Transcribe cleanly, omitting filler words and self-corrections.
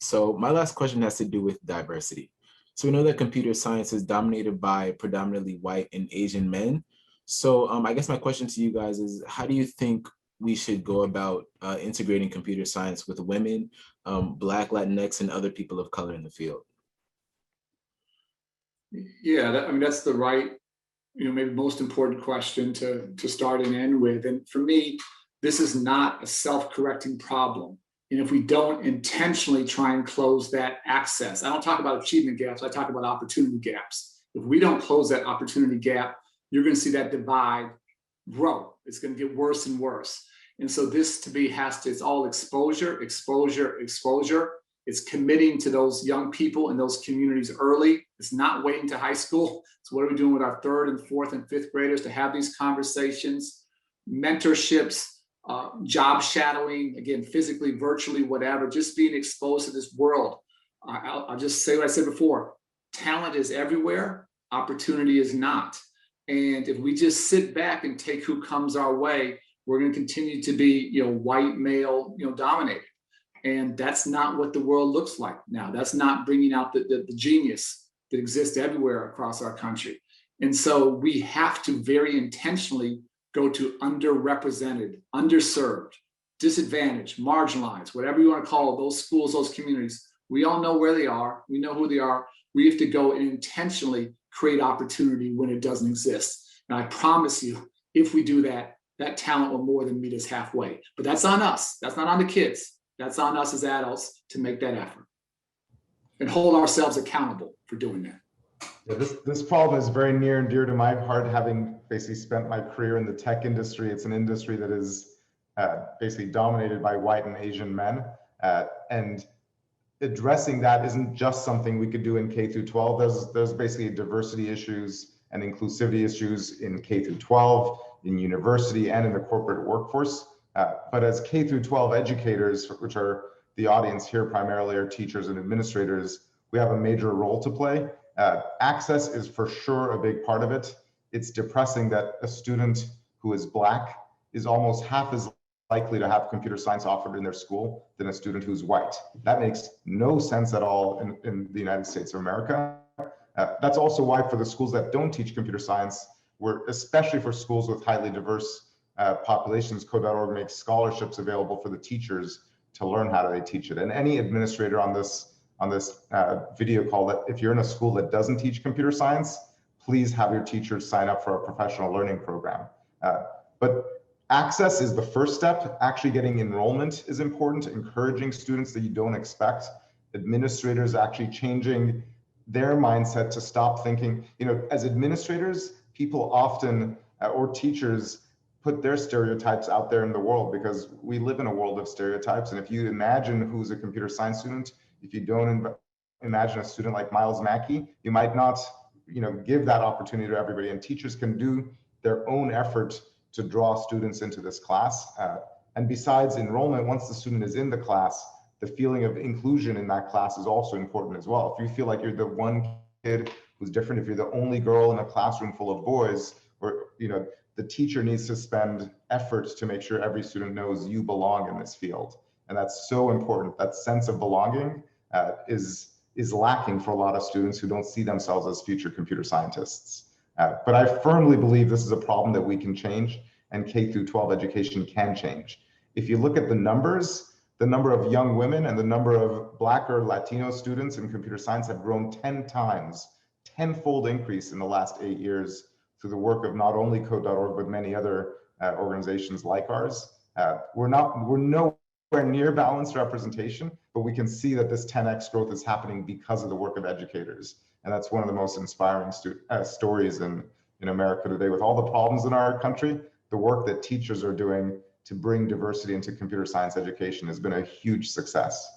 So my last question has to do with diversity. So we know that computer science is dominated by predominantly white and Asian men. So I guess my question to you guys is, how do you think we should go about integrating computer science with women, Black, Latinx, and other people of color in the field? Yeah, I mean, that's the right, maybe most important question to start and end with. And for me, this is not a self-correcting problem. And if we don't intentionally try and close that access, I don't talk about achievement gaps, I talk about opportunity gaps. If we don't close that opportunity gap, you're going to see that divide grow. It's going to get worse and worse. And so this to be it's all exposure, exposure, exposure. It's committing to those young people in those communities early. It's not waiting to high school. So what are we doing with our third and fourth and fifth graders to have these conversations, mentorships, job shadowing, again, physically, virtually, whatever, just being exposed to this world. I'll just say what I said before. Talent is everywhere. Opportunity is not. And if we just sit back and take who comes our way, we're going to continue to be, white male, dominated. And that's not what the world looks like now. That's not bringing out the genius that exists everywhere across our country. And so we have to very intentionally go to underrepresented, underserved, disadvantaged, marginalized, whatever you want to call it, those schools, those communities. We all know where they are. We know who they are. We have to go and intentionally create opportunity when it doesn't exist. And I promise you, if we do that, that talent will more than meet us halfway. But that's on us. That's not on the kids. That's on us as adults to make that effort and hold ourselves accountable for doing that. Yeah, this problem is very near and dear to my heart, having basically spent my career in the tech industry. It's an industry that is basically dominated by white and Asian men. And addressing that isn't just something we could do in K through 12. There's basically diversity issues and inclusivity issues in K through 12, in university, and in the corporate workforce. But as K through 12 educators, which are the audience here primarily are teachers and administrators, we have a major role to play. Access is for sure a big part of it. It's depressing that a student who is Black is almost half as likely to have computer science offered in their school than a student who's white. That makes no sense at all in the United States of America. That's also why for the schools that don't teach computer science, especially for schools with highly diverse populations, Code.org makes scholarships available for the teachers to learn how they teach it. And any administrator on this video call, that if you're in a school that doesn't teach computer science, please have your teachers sign up for a professional learning program. But access is the first step. Actually getting enrollment is important, encouraging students that you don't expect. Administrators actually changing their mindset to stop thinking, as administrators, people often, or teachers, put their stereotypes out there in the world because we live in a world of stereotypes. And if you imagine who's a computer science student, if you don't imagine a student like Myles Mackie, you might not, give that opportunity to everybody. And teachers can do their own effort to draw students into this class. And besides enrollment, once the student is in the class, the feeling of inclusion in that class is also important as well. If you feel like you're the one kid who's different, if you're the only girl in a classroom full of boys, or the teacher needs to spend effort to make sure every student knows you belong in this field. And that's so important. That sense of belonging is lacking for a lot of students who don't see themselves as future computer scientists. But I firmly believe this is a problem that we can change, and K through 12 education can change. If you look at the numbers, the number of young women and the number of Black or Latino students in computer science have grown 10 times, tenfold increase in the last 8 years through the work of not only Code.org, but many other organizations like ours. We're nowhere near balanced representation, but we can see that this 10x growth is happening because of the work of educators. And that's one of the most inspiring stories in America today. With all the problems in our country, the work that teachers are doing to bring diversity into computer science education has been a huge success.